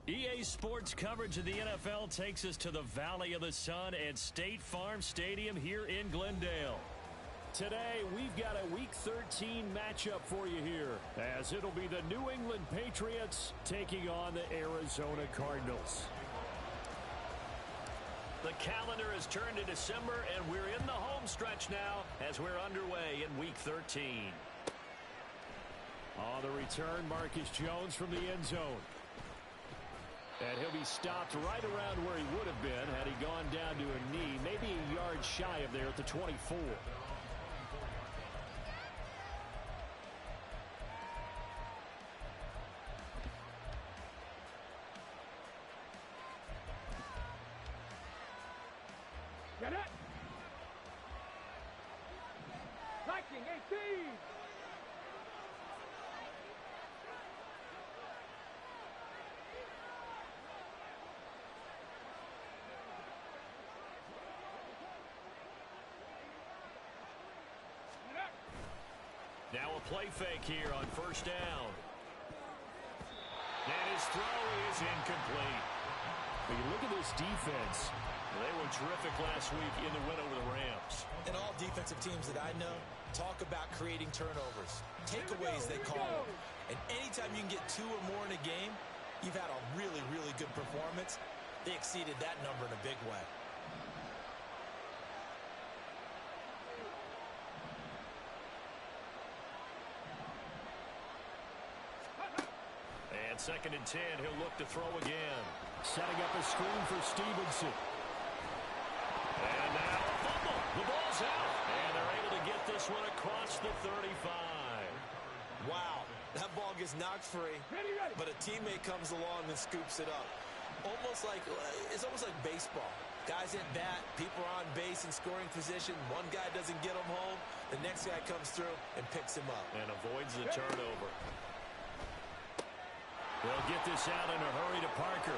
EA Sports coverage of the NFL takes us to the Valley of the Sun at State Farm Stadium here in Glendale. Today, we've got a Week 13 matchup for you here, as it'll be the New England Patriots taking on the Arizona Cardinals. The calendar has turned to December, and we're in the home stretch now as we're underway in Week 13. On the return, Marcus Jones from the end zone. And he'll be stopped right around where he would have been had he gone down to a knee, maybe a yard shy of there at the 24. Get it! Liking 18! Now a play fake here on first down. And his throw is incomplete. When you look at this defense, they were terrific last week in the win over the Rams. And all defensive teams that I know talk about creating turnovers. Takeaways, they call them. And anytime you can get 2 or more in a game, you've had a really, really good performance. They exceeded that number in a big way. And 2nd and 10, he'll look to throw again. Setting up a screen for Stevenson. And now a fumble. The ball's out. And they're able to get this one across the 35. Wow, that ball gets knocked free, but a teammate comes along and scoops it up. It's almost like baseball. Guys at bat, people are on base in scoring position. One guy doesn't get him home. The next guy comes through and picks him up. And avoids the turnover. They'll get this out in a hurry to Parker.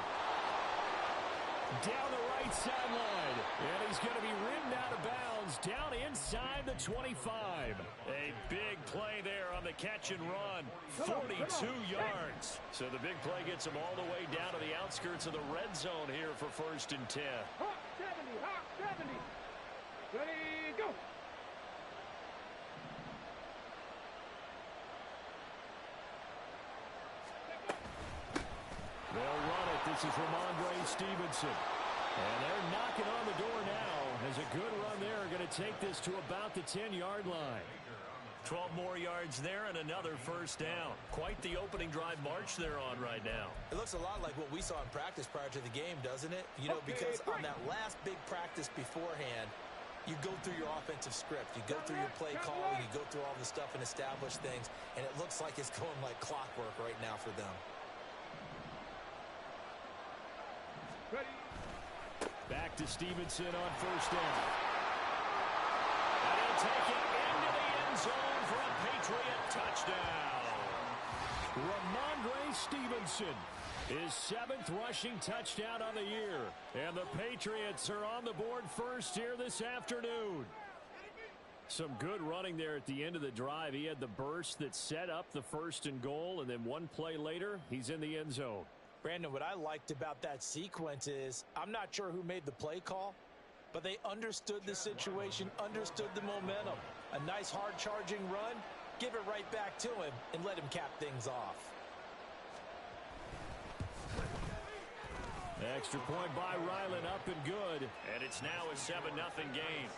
Down the right sideline. And he's going to be ridden out of bounds down inside the 25. A big play there on the catch and run. 42 yards. So the big play gets him all the way down to the outskirts of the red zone here for 1st and 10. Hot 70. Ready, go. They'll run it. This is Ramondre Stevenson. And they're knocking on the door now as a good run there are going to take this to about the 10-yard line. 12 more yards there and another first down. Quite the opening drive march they're on right now. It looks a lot like what we saw in practice prior to the game, doesn't it? You know, because on that last big practice beforehand, you go through your offensive script. You go through your play calling. You go through all the stuff and establish things. And it looks like it's going like clockwork right now for them. Ready. Back to Stevenson on first down. And he'll take it into the end zone for a Patriot touchdown. Ramondre Stevenson, his 7th rushing touchdown on the year. And the Patriots are on the board first here this afternoon. Some good running there at the end of the drive. He had the burst that set up the 1st and goal, and then one play later, he's in the end zone. Brandon, what I liked about that sequence is I'm not sure who made the play call, but they understood the situation, understood the momentum. A nice hard-charging run, give it right back to him, and let him cap things off. Extra point by Ryland, up and good. And it's now a 7-0 game.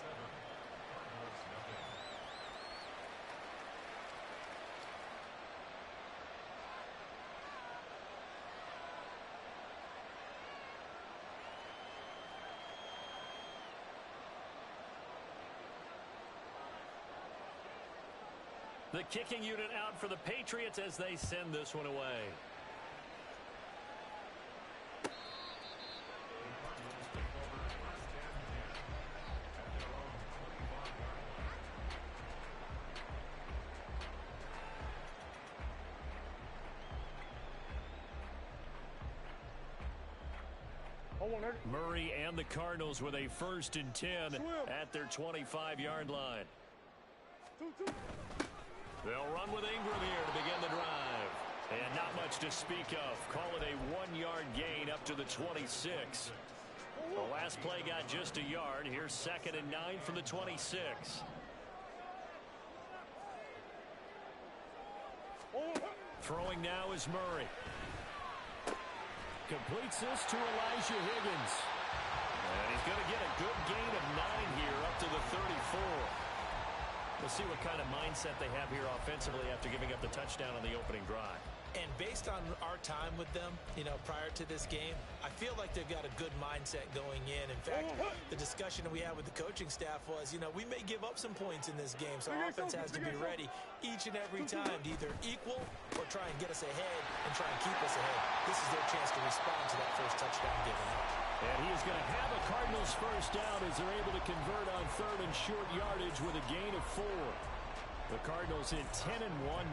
The kicking unit out for the Patriots as they send this one away. Murray and the Cardinals with a 1st and 10 at their 25-yard line. They'll run with Ingram here to begin the drive. And not much to speak of. Call it a 1-yard gain up to the 26. The last play got just a yard. Here's 2nd and 9 from the 26. Throwing now is Murray. Completes this to Elijah Higgins. And he's going to get a good gain of 9 here up to the 34. We'll see what kind of mindset they have here offensively after giving up the touchdown on the opening drive. And based on our time with them, prior to this game, I feel like they've got a good mindset going in. In fact, the discussion that we had with the coaching staff was, we may give up some points in this game, so our offense has to be ready each and every time to either equal or try and get us ahead and try and keep us ahead. This is their chance to respond to that first touchdown given up. And he is going to have a Cardinals first down as they're able to convert on 3rd and short yardage with a gain of 4. The Cardinals in 10-1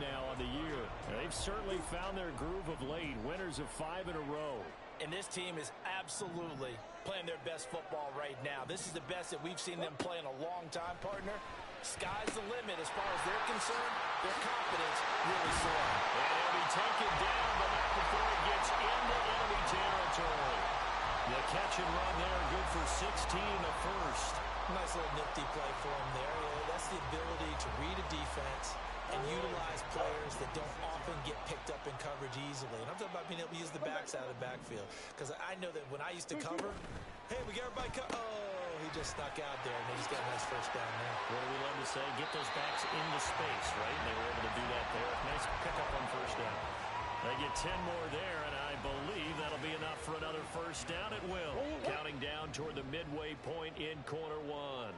now on the year. They've certainly found their groove of late, winners of 5 in a row. And this team is absolutely playing their best football right now. This is the best that we've seen them play in a long time, partner. Sky's the limit as far as they're concerned. Their confidence really soaring. And he'll be taken down, but not before it gets into enemy territory. The catch and run there, good for 16 in the first. Nice little nifty play for him there. That's the ability to read a defense and utilize players that don't often get picked up in coverage easily. And I'm talking about being able to use the backside of the backfield. Because I know that when I used to cover, hey, we got everybody he just snuck out there, and they just got a nice first down there. What do we love to say? Get those backs into space, right? And they were able to do that there. Nice pickup on first down. They get 10 more there, and I believe that'll be enough for another first down at will. Counting down toward the midway point in quarter 1.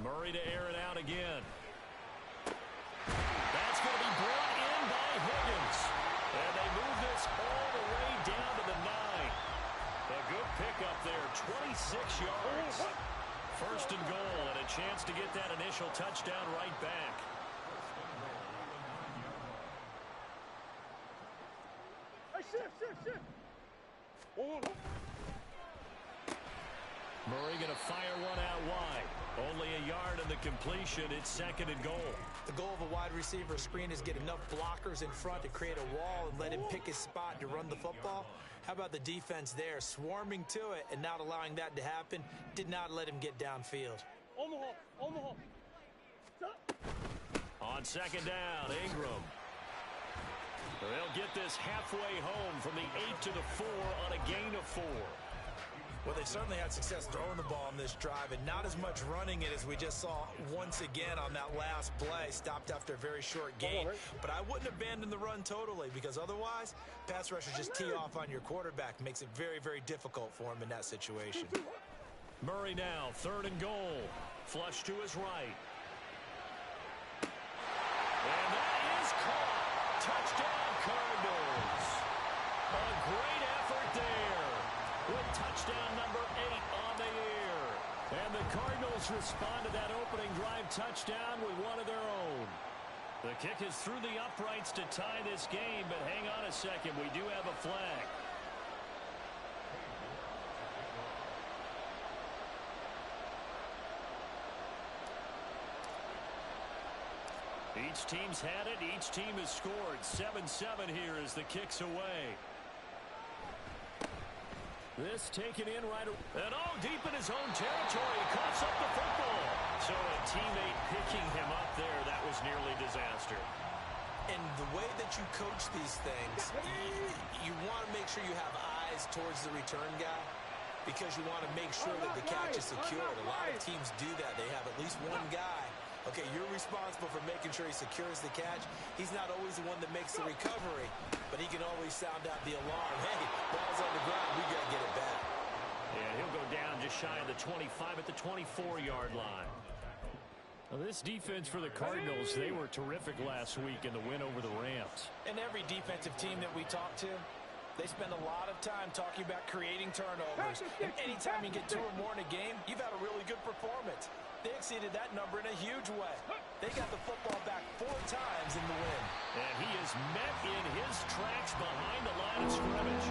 Murray to air it out again. That's going to be brought in by Higgins. And they move this all the way down to the 9. A good pickup there, 26 yards. First and goal, and a chance to get that initial touchdown right back. Murray going to fire one out wide. Only a yard in the completion. It's 2nd and goal. The goal of a wide receiver screen is get enough blockers in front to create a wall and let him pick his spot to run the football. How about the defense there, swarming to it and not allowing that to happen? Did not let him get downfield. On 2nd down, Ingram. They'll get this halfway home from the 8 to the 4 on a gain of 4. Well, they certainly had success throwing the ball in this drive and not as much running it as we just saw once again on that last play. Stopped after a very short gain. But I wouldn't abandon the run totally because otherwise, pass rushers just tee off on your quarterback. Makes it very, very difficult for him in that situation. Murray now, 3rd and goal. Flush to his right. And that is caught. Touchdown, Cardinals. A great effort there. With touchdown number 8 on the year. And the Cardinals respond to that opening drive touchdown with one of their own. The kick is through the uprights to tie this game, but hang on a second. We do have a flag. Each team's had it. Each team has scored. 7-7 here as the kick's away. This taken in right, and deep in his own territory. He coughs up the football. So a teammate picking him up there, that was nearly disaster. And the way that you coach these things, you want to make sure you have eyes towards the return guy because you want to make sure that the catch is secured. A lot of teams do that. They have at least one guy. Okay, you're responsible for making sure he secures the catch. He's not always the one that makes the recovery, but he can always sound out the alarm. Hey, ball's on the ground. We got to get it back. Yeah, he'll go down just shy of the 25 at the 24-yard line. Now, this defense for the Cardinals, they were terrific last week in the win over the Rams. And every defensive team that we talk to, they spend a lot of time talking about creating turnovers. And anytime you get 2 or more in a game, you've had a really good performance. They exceeded that number in a huge way. They got the football back 4 times in the win. And he is met in his tracks behind the line of scrimmage.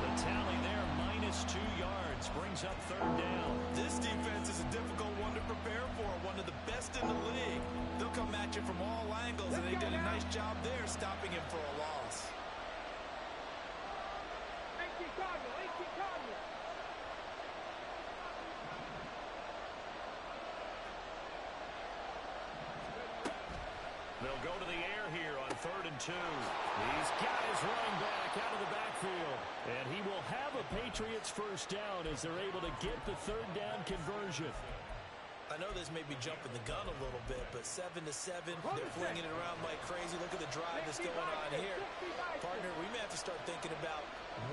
The tally there, -2 yards, brings up third down. This defense is a difficult one to prepare for, one of the best in the league. They'll come at you from all angles, and they did a nice job there stopping him for a loss. 18 Cardinal, 18 Cardinal. They'll go to the air here on 3rd and 2. He's got his running back out of the backfield. And he will have a Patriots first down as they're able to get the third down conversion. I know this may be jumping the gun a little bit, but 7-7, they're flinging it around like crazy. Look at the drive that's going on here. Partner, we may have to start thinking about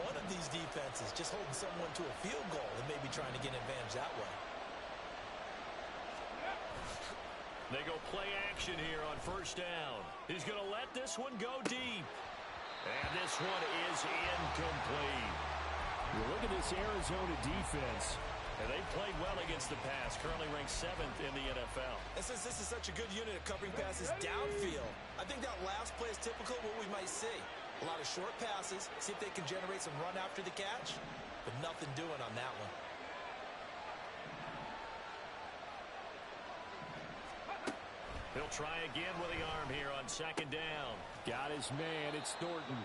one of these defenses just holding someone to a field goal and maybe trying to get an advantage that way. They go play action here on first down. He's going to let this one go deep. And this one is incomplete. You look at this Arizona defense, and they played well against the pass, currently ranked 7th in the NFL. And since this is such a good unit of covering passes downfield, I think that last play is typical of what we might see. A lot of short passes, see if they can generate some run after the catch, but nothing doing on that one. He'll try again with the arm here on 2nd down. Got his man. It's Thornton.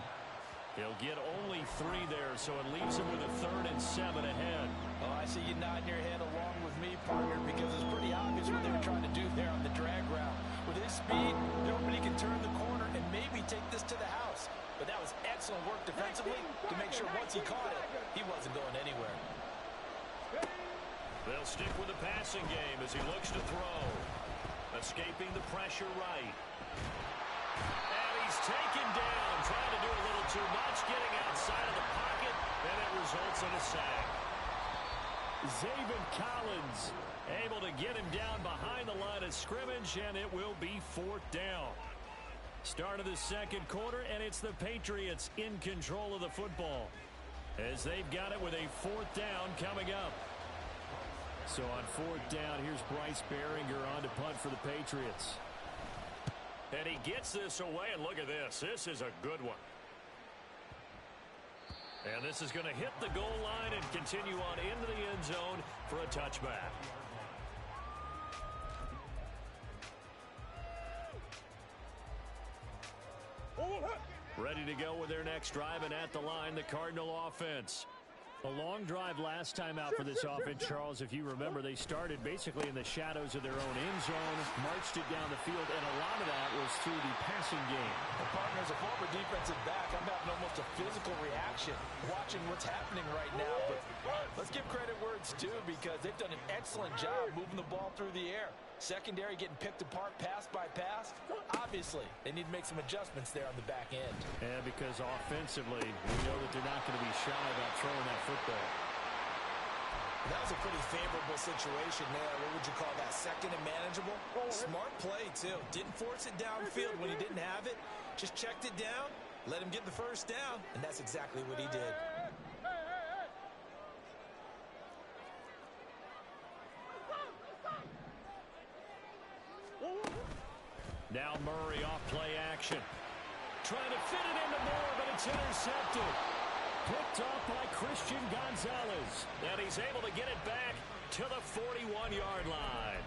He'll get only 3 there, so it leaves him with a 3rd and 7 ahead. Oh, I see you nodding your head along with me, partner, because it's pretty obvious what they were trying to do there on the drag route. With his speed, they're hoping he can turn the corner and maybe take this to the house. But that was excellent work defensively to make sure once he caught it, he wasn't going anywhere. They'll stick with the passing game as he looks to throw. Escaping the pressure right. And he's taken down, trying to do a little too much, getting outside of the pocket, and it results in a sack. Zaven Collins able to get him down behind the line of scrimmage, and it will be 4th down. Start of the 2nd quarter, and it's the Patriots in control of the football as they've got it with a 4th down coming up. So on 4th down, here's Bryce Behringer on to punt for the Patriots. And he gets this away, and look at this. This is a good one. And this is going to hit the goal line and continue on into the end zone for a touchback. Ready to go with their next drive, and at the line, the Cardinal offense. A long drive last time out for this offense, Charles. If you remember, they started basically in the shadows of their own end zone, marched it down the field, and a lot of that was through the passing game. And partner, as a former defensive back, I'm having almost a physical reaction watching what's happening right now. But let's give credit where it's due, because they've done an excellent job moving the ball through the air. Secondary getting picked apart pass by pass. Obviously, they need to make some adjustments there on the back end. And because offensively, we know that they're not going to be shy about throwing that football. That was a pretty favorable situation there. What would you call that? 2nd and manageable? Smart play, too. Didn't force it downfield when he didn't have it. Just checked it down, let him get the first down, and that's exactly what he did. Now Murray off play action. Trying to fit it into Moore, but it's intercepted. Picked off by Christian Gonzalez. And he's able to get it back to the 41-yard line.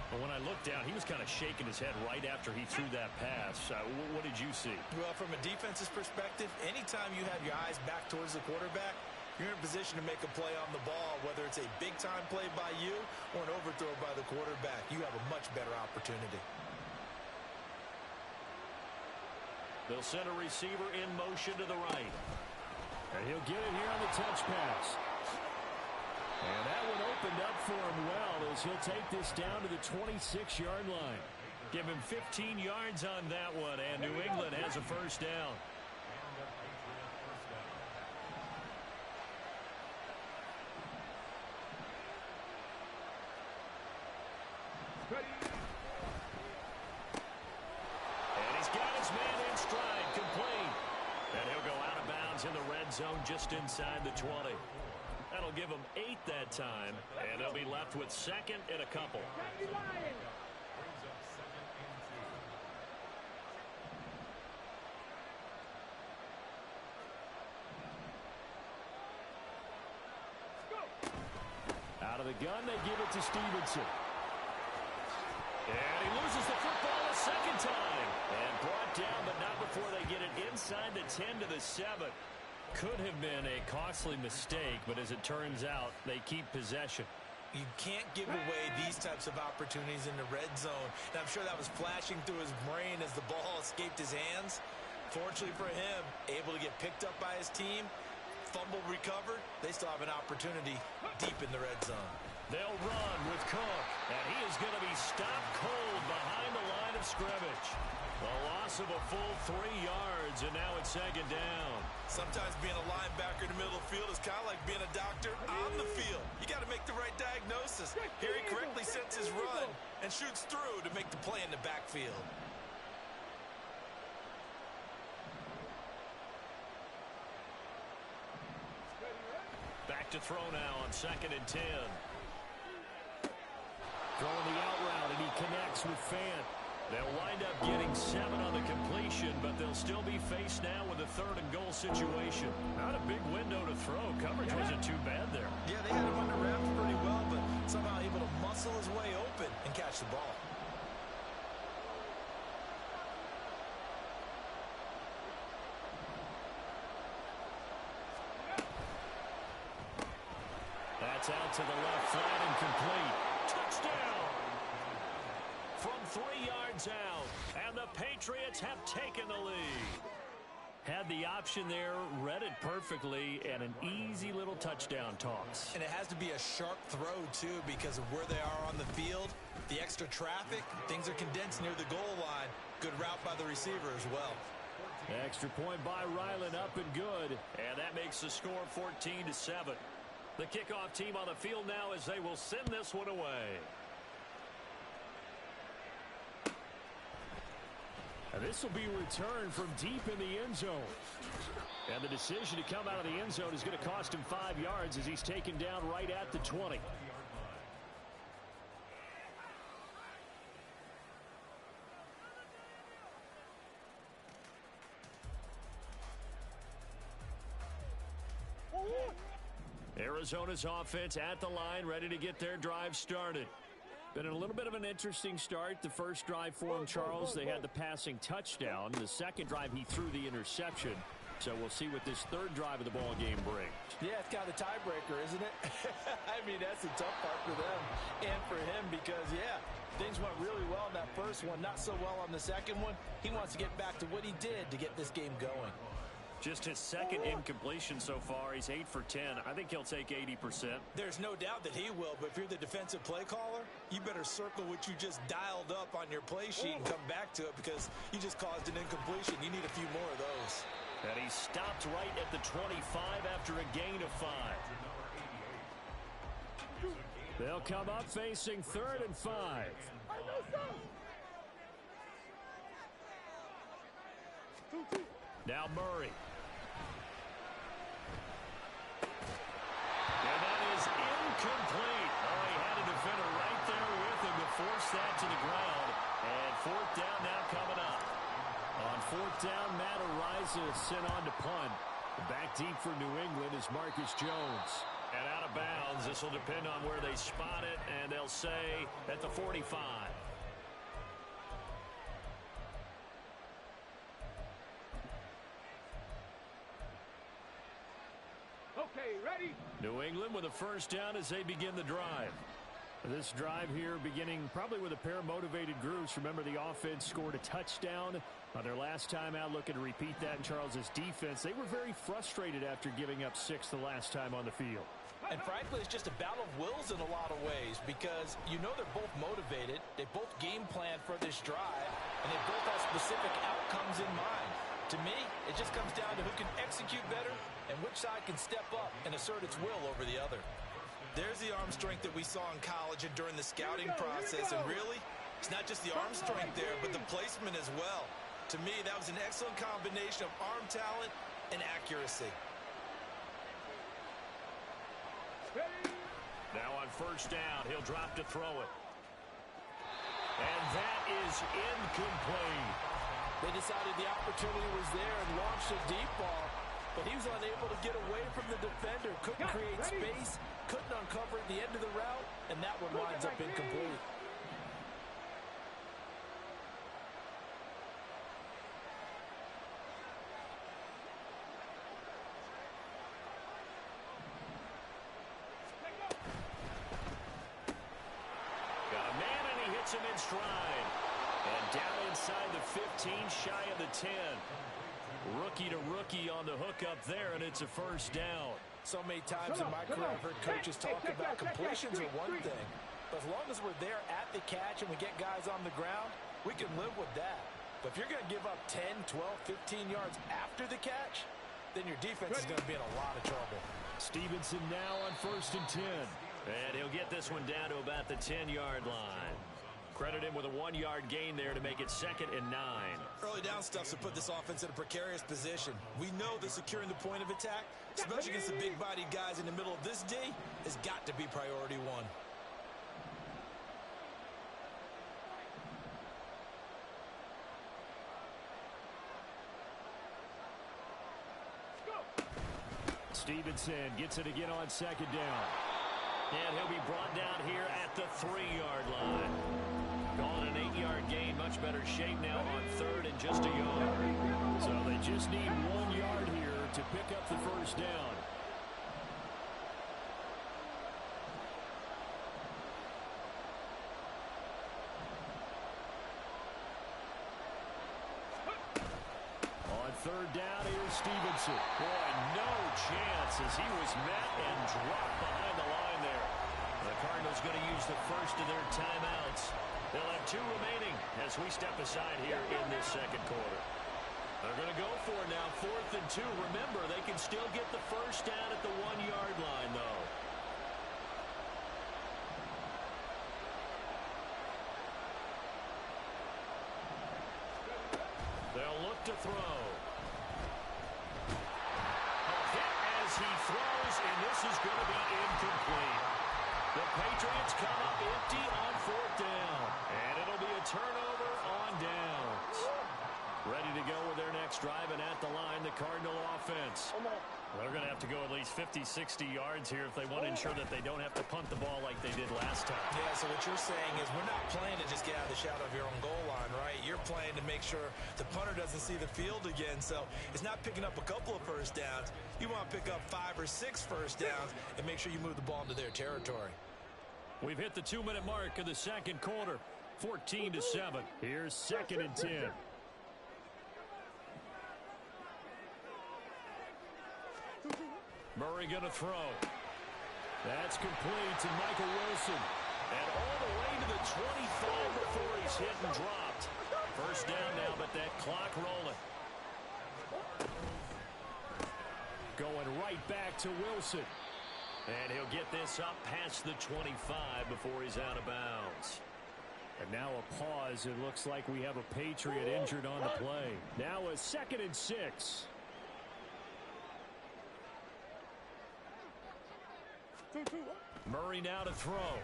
But when I looked down, he was kind of shaking his head right after he threw that pass. What did you see? Well, from a defense's perspective, anytime you have your eyes back towards the quarterback, you're in a position to make a play on the ball, whether it's a big-time play by you or an overthrow by the quarterback. You have a much better opportunity. They'll send a receiver in motion to the right. And he'll get it here on the touch pass. And that one opened up for him well as he'll take this down to the 26-yard line. Give him 15 yards on that one, and New England has a first down. In the red zone just inside the 20. That'll give them 8 that time, and they'll be left with 2nd and a couple. of the gun. They give it to Stevenson. And he loses the football a second time. And brought down, but not before they get it inside the 10 to the 7. Could have been a costly mistake, but as it turns out, they keep possession. You can't give away these types of opportunities in the red zone. And I'm sure that was flashing through his brain as the ball escaped his hands. Fortunately for him, able to get picked up by his team, fumble recovered. They still have an opportunity deep in the red zone. They'll run with Cook, and he is going to be stopped cold behind the line of scrimmage. A loss of a full 3 yards, and now it's second down. Sometimes being a linebacker in the middle of the field is kind of like being a doctor on the field. You got to make the right diagnosis. Here he correctly sets his run and shoots through to make the play in the backfield. Back to throw now on 2nd and 10. Throwing the out route, and he connects with Fant. They'll wind up getting 7 on the completion, but they'll still be faced now with a 3rd and goal situation. Not a big window to throw. Coverage wasn't too bad there. Yeah, they had him under wraps pretty well, but somehow able to muscle his way open and catch the ball. That's out to the left, flat and complete. Touchdown! From 3 yards out, and the Patriots have taken the lead. Had the option there, read it perfectly, and an easy little touchdown toss. And it has to be a sharp throw, too, because of where they are on the field. The extra traffic, things are condensed near the goal line. Good route by the receiver as well. Extra point by Ryland, up and good. And that makes the score 14-7. The kickoff team on the field now as they will send this one away. And this will be returned from deep in the end zone. And the decision to come out of the end zone is going to cost him 5 yards as he's taken down right at the 20. Arizona's offense at the line, ready to get their drive started. Been a little bit of an interesting start. The first drive for him, Charles, they had the passing touchdown. The second drive, he threw the interception. So we'll see what this third drive of the ball game brings. Yeah, it's kind of a tiebreaker, isn't it? I mean, that's the tough part for them and for him because, yeah, things went really well in that first one, not so well on the second one. He wants to get back to what he did to get this game going. Just his second incompletion so far. He's 8 for 10. I think he'll take 80%. There's no doubt that he will, but if you're the defensive play caller, you better circle what you just dialed up on your play sheet and come back to it because you just caused an incompletion. You need a few more of those. And he stopped right at the 25 after a gain of 5. They'll come up facing 3rd and 5. Now Murray. And that is incomplete. Oh, he had a defender right there with him to force that to the ground. And 4th down now coming up. On 4th down, Matt Ariza sent on to punt. Back deep for New England is Marcus Jones. And out of bounds. This will depend on where they spot it, and they'll say at the 45. Okay, ready? New England with a first down as they begin the drive. This drive here beginning probably with a pair of motivated groups. Remember, the offense scored a touchdown on their last time out. Looking to repeat that in Charles's defense. They were very frustrated after giving up 6 the last time on the field. And frankly, it's just a battle of wills in a lot of ways because you know they're both motivated. They both game plan for this drive, and they both have specific outcomes in mind. To me, it just comes down to who can execute better and which side can step up and assert its will over the other. There's the arm strength that we saw in college and during the scouting process. And really, it's not just the arm strength there, but the placement as well. To me, that was an excellent combination of arm talent and accuracy. Now on first down, he'll drop to throw it. And that is incomplete. They decided the opportunity was there and launched a deep ball. and he was unable to get away from the defender. Couldn't create space, couldn't uncover the end of the route, and that one winds up incomplete. Got a man, and he hits him in stride. And down inside the 15, shy of the 10. Rookie to rookie on the hookup there, and it's a first down. So many times in my career, I've heard coaches talk about completions are one thing. But as long as we're there at the catch and we get guys on the ground, we can live with that. But if you're going to give up 10, 12, 15 yards after the catch, then your defense is going to be in a lot of trouble. Stevenson now on 1st and 10. And he'll get this one down to about the 10-yard line. Credit him with a 1-yard gain there to make it 2nd and 9. Early down stuff to put this offense in a precarious position. We know that securing the point of attack, especially against the big-bodied guys in the middle of this D, has got to be priority one. Stevenson gets it again on 2nd down. And he'll be brought down here at the 3-yard line. Gone an 8-yard gain, much better shape now on 3rd and just a yard. So they just need 1 yard here to pick up the first down. On 3rd down, here's Stevenson. Boy, no chance as he was met and dropped behind the line there. The Cardinals going to use the first of their timeouts. They'll have 2 remaining as we step aside here in this 2nd quarter. They're going to go for it now, 4th and 2. Remember, they can still get the first down at the 1-yard line, though. They'll look to throw. A hit as he throws, and this is going to be incomplete. The Patriots come up empty on 4th down. And it'll be a turnover on downs. Ready to go with their next drive, and at the line, the Cardinal offense. They're going to have to go at least 50, 60 yards here if they want to ensure that they don't have to punt the ball like they did last time. Yeah, so what you're saying is we're not playing to just get out of the shadow of your own goal line, right? You're playing to make sure the punter doesn't see the field again. So it's not picking up a couple of first downs. You want to pick up 5 or 6 first downs and make sure you move the ball into their territory. We've hit the 2-minute mark of the 2nd quarter. 14-7. Here's 2nd and 10. Murray going to throw. That's complete to Michael Wilson. And all the way to the 25 before he's hit and dropped. First down now, but that clock rolling. Going right back to Wilson. And he'll get this up past the 25 before he's out of bounds. And now a pause. It looks like we have a Patriot injured on the play. Now a 2nd and 6. Murray now to throw.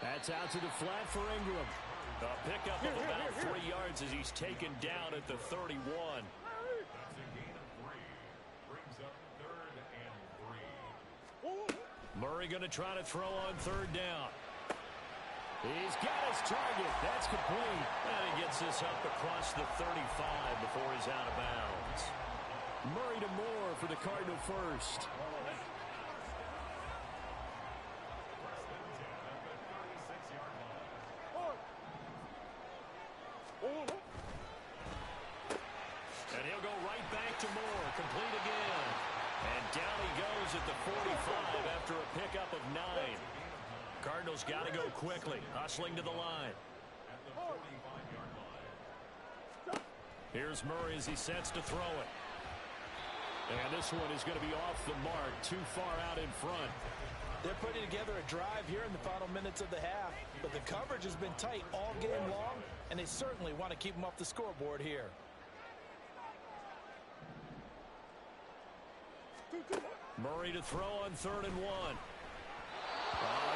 That's out to the flat for Ingram. A pickup of about 3 yards as he's taken down at the 31. Murray going to try to throw on 3rd down. He's got his target. That's complete. And he gets this up across the 35 before he's out of bounds. Murray to Moore for the Cardinal first. And he'll go right back to Moore. Complete again. And down he goes at the 45 after a pickup of 9. Cardinals got to go quickly. Hustling to the line. Here's Murray as he sets to throw it. And this one is going to be off the mark. Too far out in front. They're putting together a drive here in the final minutes of the half. But the coverage has been tight all game long. And they certainly want to keep them off the scoreboard here. Murray to throw on 3rd and 1. Oh,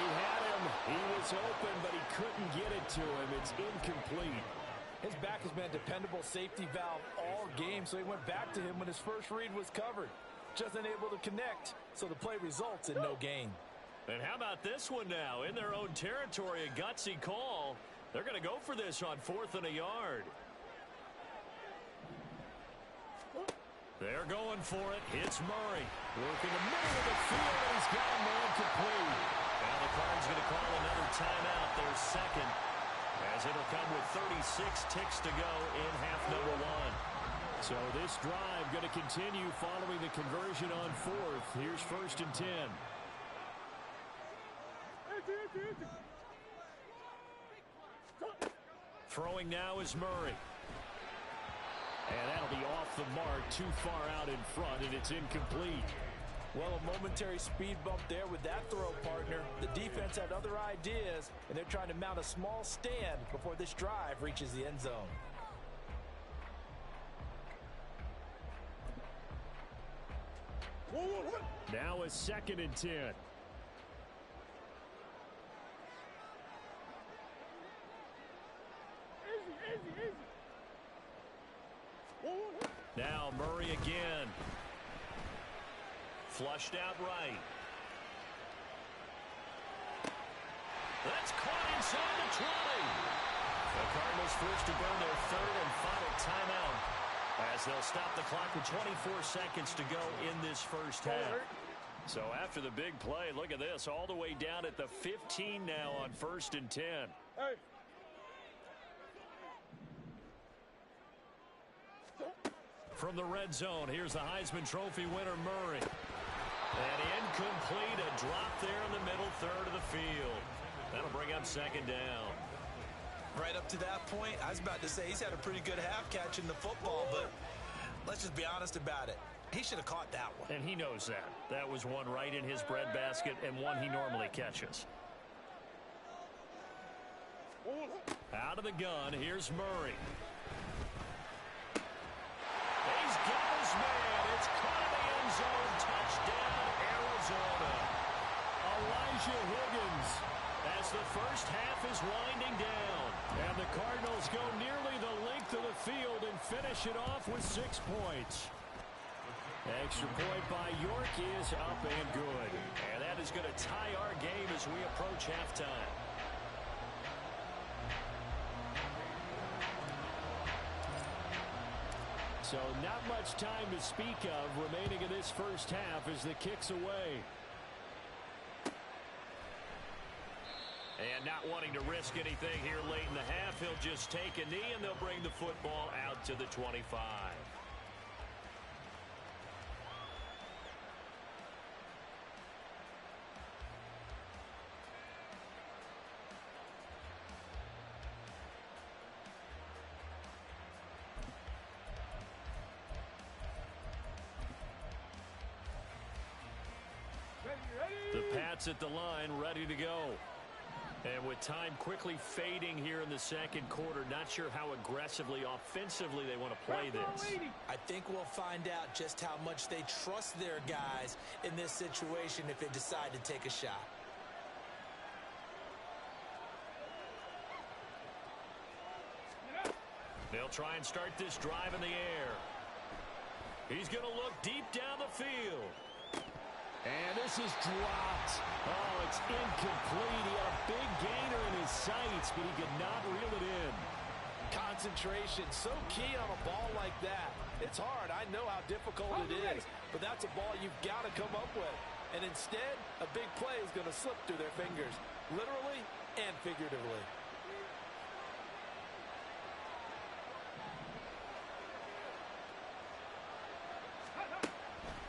he had him. He was open, but he couldn't get it to him. It's incomplete. His back has been a dependable safety valve all game, so he went back to him when his first read was covered. Just unable to connect, so the play results in no gain. And how about this one now? In their own territory, a gutsy call. They're going to go for this on 4th and a yard. They're going for it. It's Murray. Working the middle of the field, and he's got a man complete. Now the Cards going to call another timeout, their second, as it'll come with 36 ticks to go in half number 1. So this drive going to continue following the conversion on 4th. Here's 1st and 10. Throwing now is Murray. And that'll be off the mark, too far out in front, and it's incomplete. Well, a momentary speed bump there with that throw, partner. The defense had other ideas, and they're trying to mount a small stand before this drive reaches the end zone. Now a 2nd and 10. Now Murray again. Flushed out right. That's caught inside the 20. The Cardinals forced to burn their 3rd and final timeout as they'll stop the clock with 24 seconds to go in this first half. So after the big play, look at this, all the way down at the 15 now on 1st and 10. Hey. From the red zone, here's the Heisman Trophy winner, Murray. And incomplete, a drop there in the middle 3rd of the field. That'll bring up 2nd down. Right up to that point, I was about to say he's had a pretty good half catching the football, but let's just be honest about it. He should have caught that one. And he knows that. That was one right in his breadbasket and one he normally catches. Out of the gun, here's Murray. He's got his man. It's caught in the end zone. Touchdown, Arizona. Elijah Higgins, as the first half is winding down. And the Cardinals go nearly the length of the field and finish it off with 6 points. Extra point by York is up and good. And that is going to tie our game as we approach halftime. So not much time to speak of remaining in this first half as the kick's away. And not wanting to risk anything here late in the half, he'll just take a knee and they'll bring the football out to the 25. The Pats at the line, ready to go. And with time quickly fading here in the second quarter, not sure how aggressively, offensively they want to play this. I think we'll find out just how much they trust their guys in this situation if they decide to take a shot. They'll try and start this drive in the air. He's going to look deep down the field. And this is dropped. Oh, it's incomplete. He had a big gainer in his sights, but he could not reel it in. Concentration, so key on a ball like that. It's hard. I know how difficult it is, but that's a ball you've got to come up with. And instead, a big play is going to slip through their fingers, literally and figuratively.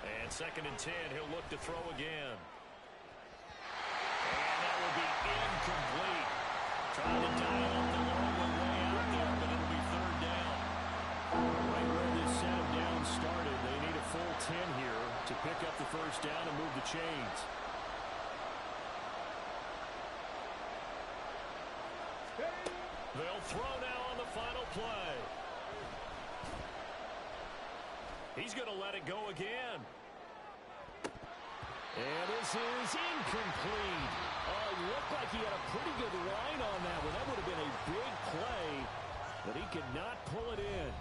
And 2nd and 10, he'll look to throw again. And that will be incomplete. Trying to dial up the long way out there, but it'll be 3rd down. Right where this set of downs started, they need a full 10 here to pick up the first down and move the chains. They'll throw now on the final play. He's going to let it go again. And this is incomplete. Oh, it looked like he had a pretty good line on that one. That would have been a big play. but he cannot pull it in.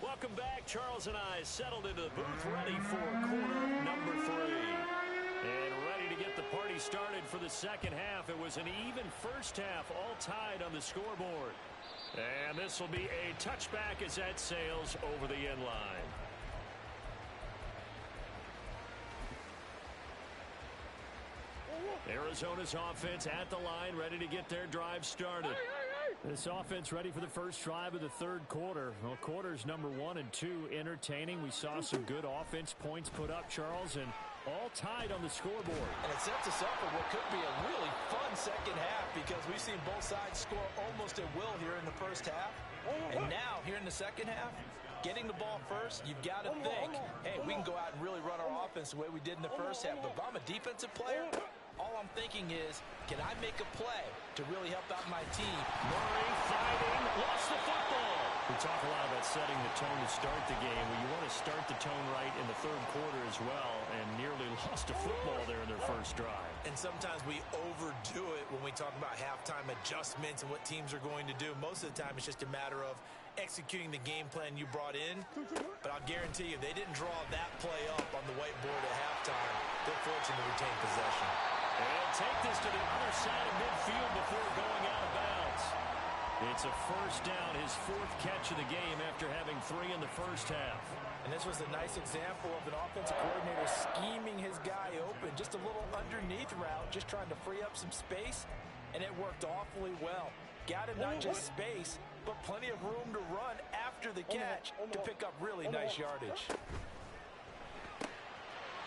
Welcome back. Charles and I settled into the booth, ready for quarter number 3. And ready to get the party started for the second half. It was an even first half, all tied on the scoreboard. And this will be a touchback as that sails over the end line. Arizona's offense at the line, ready to get their drive started. This offense ready for the first drive of the third quarter. Well, quarters number 1 and 2 entertaining. We saw some good offense points put up, Charles, and all tied on the scoreboard. And it sets us up for what could be a really fun second half because we've seen both sides score almost at will here in the first half. And now, here in the second half, getting the ball first, you've got to think, hey, we can go out and really run our offense the way we did in the first half. But if I'm a defensive player, all I'm thinking is, can I make a play to really help out my team? Murray fighting, lost the football. We talk a lot about setting the tone to start the game. Well, you want to start the tone right in the third quarter as well, and nearly lost a football there in their first drive. And sometimes we overdo it when we talk about halftime adjustments and what teams are going to do. Most of the time, it's just a matter of executing the game plan you brought in. But I'll guarantee you, they didn't draw that play up on the whiteboard at halftime. They're fortunate to retain possession. And take this to the other side of midfield before going out of bounds. It's a first down, his 4th catch of the game after having 3 in the first half. And this was a nice example of an offensive coordinator scheming his guy open. Just a little underneath route, just trying to free up some space, and it worked awfully well. Got him not just space, but plenty of room to run after the catch to pick up really nice yardage.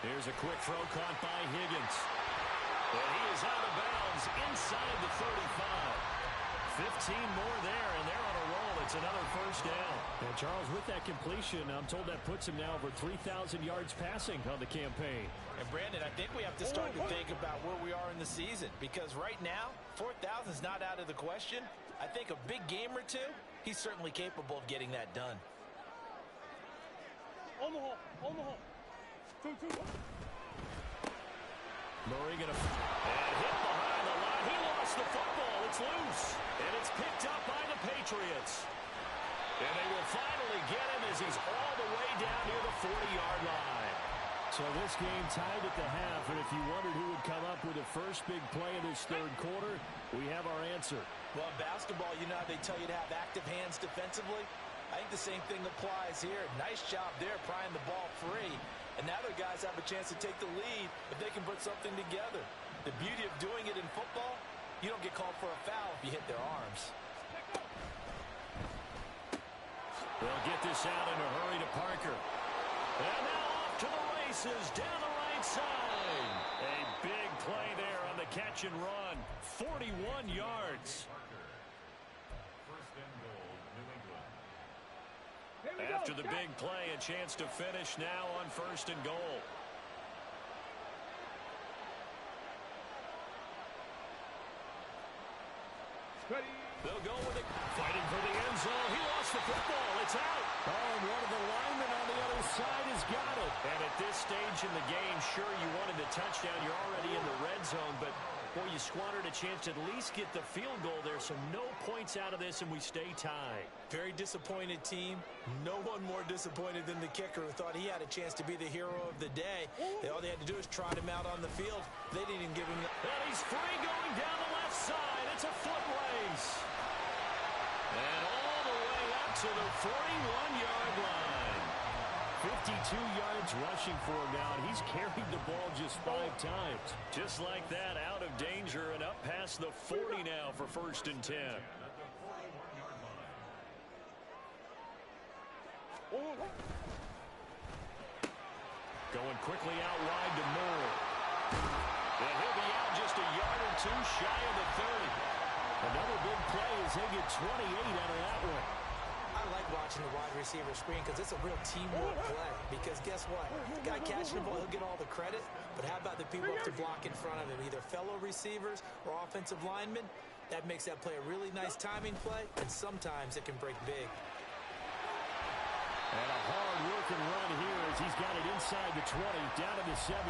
Here's a quick throw caught by Higgins. And he is out of bounds inside the 35. 15 more there, and they're on a roll. It's another first down. And Charles, with that completion, I'm told that puts him now over 3,000 yards passing on the campaign. And Brandon, I think we have to start to think about where we are in the season, because right now, 4,000 is not out of the question. I think a big game or two, he's certainly capable of getting that done. Omaha. 2-2. Murray and hit behind the line. He lost the football. It's loose. And it's picked up by the Patriots. And they will finally get him as he's all the way down near the 40-yard line. So this game tied at the half, and if you wondered who would come up with the first big play of this third quarter, we have our answer. Well, in basketball, you know how they tell you to have active hands defensively? I think the same thing applies here. Nice job there prying the ball free. And now their guys have a chance to take the lead if they can put something together. The beauty of doing it in football, you don't get called for a foul if you hit their arms. They'll get this out in a hurry to Parker. And now off to the races down the right side. A big play there on the catch and run. 41 yards. After the big play, a chance to finish now on 1st and goal. They'll go with it. Fighting for the end zone. He lost the football. It's out. Oh, and one of the linemen on the other side has got it. And at this stage in the game, sure, you wanted the touchdown. You're already in the red zone, but boy, you squandered a chance to at least get the field goal there, so no points out of this, and we stay tied. Very disappointed team. No one more disappointed than the kicker, who thought he had a chance to be the hero of the day. All they had to do is trot him out on the field. They didn't even give him the... And he's free going down the left side. It's a foot race. And all the way up to the 41-yard line. 52 yards rushing for him now, and he's carried the ball just 5 times. Just like that, out of danger and up past the 40 now for 1st and 10. Going quickly out wide to Moore. And he'll be out just a yard or 2 shy of the 30. Another big play as they get 28 out of that one. I like watching the wide receiver screen because it's a real teamwork play. Because guess what? The guy catching the ball, he'll get all the credit. But how about the people up to block in front of him? Either fellow receivers or offensive linemen. That makes that play a really nice timing play. And sometimes it can break big. And a hard-working run here as he's got it inside the 20, down to the 17.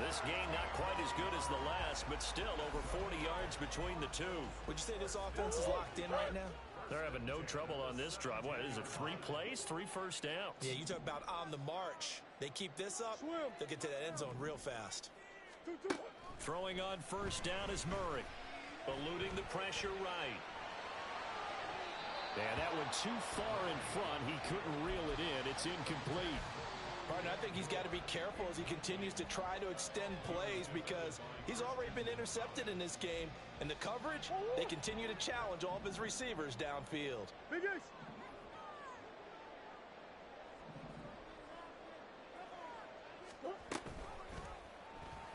This game not quite as good as the last, but still over 40 yards between the two. Would you say this offense is locked in right now? They're having no trouble on this drive. What is it, 3 plays, 3 first downs? Yeah, you talk about on the march. They keep this up, they'll get to that end zone real fast. Throwing on first down is Murray. Eluding the pressure right. And that one too far in front. He couldn't reel it in. It's incomplete. Partner, I think he's got to be careful as he continues to try to extend plays because he's already been intercepted in this game. And the coverage, they continue to challenge all of his receivers downfield.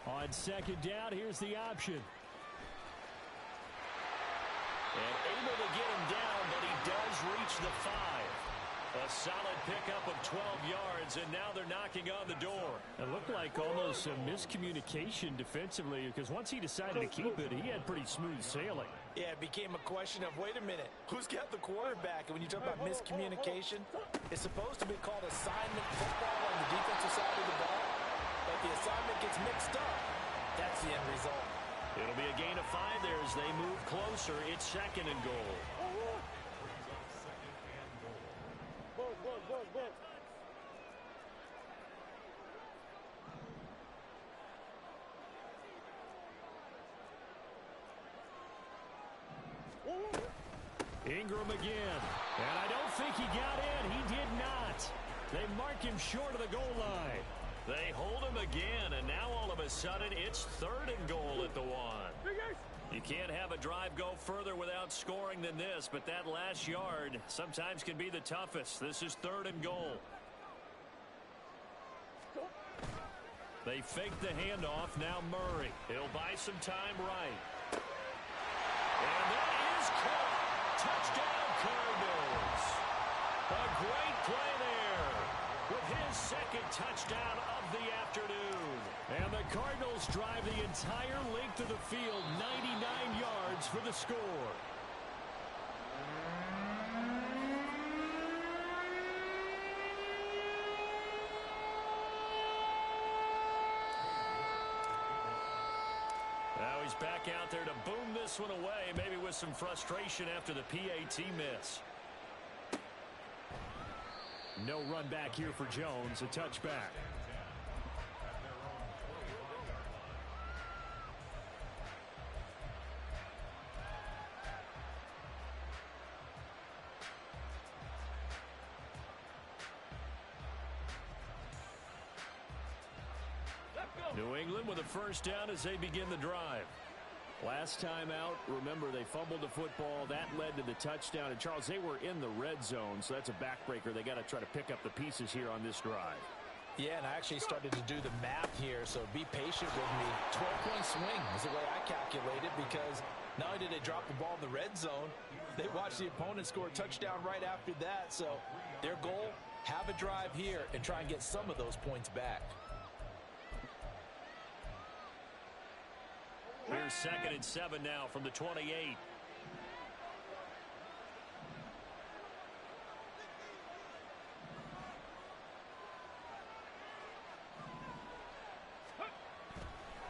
On second down, here's the option. And able to get him down, but he does reach the 5. A solid pickup of 12 yards, and now they're knocking on the door. It looked like almost a miscommunication defensively because once he decided to keep it, he had pretty smooth sailing. Yeah, it became a question of, wait a minute, who's got the quarterback? And when you talk about miscommunication, it's supposed to be called assignment football on the defensive side of the ball. But the assignment gets mixed up. That's the end result. It'll be a gain of 5 there as they move closer. It's second and goal. Ingram again. And I don't think he got in. He did not. They mark him short of the goal line. They hold him again, and now all of a sudden it's third and goal at the 1. You can't have a drive go further without scoring than this, but that last yard sometimes can be the toughest. This is third and goal. They fake the handoff. Now Murray. He'll buy some time right. And that is caught. Touchdown, Cardinals. A great play there with his second touchdown of the afternoon. And the Cardinals drive the entire length of the field, 99 yards for the score. Now he's back out there to boom this one away, maybe with some frustration after the PAT miss. No run back here for Jones, a touchback. New England with a first down as they begin the drive. Last time out, remember, they fumbled the football. That led to the touchdown. And, Charles, they were in the red zone, so that's a backbreaker. They got to try to pick up the pieces here on this drive. Yeah, and I actually started to do the math here, so be patient with me. 12-point swing is the way I calculate it because not only did they drop the ball in the red zone, they watched the opponent score a touchdown right after that. So their goal, have a drive here and try and get some of those points back. Here's second and 7 now from the 28.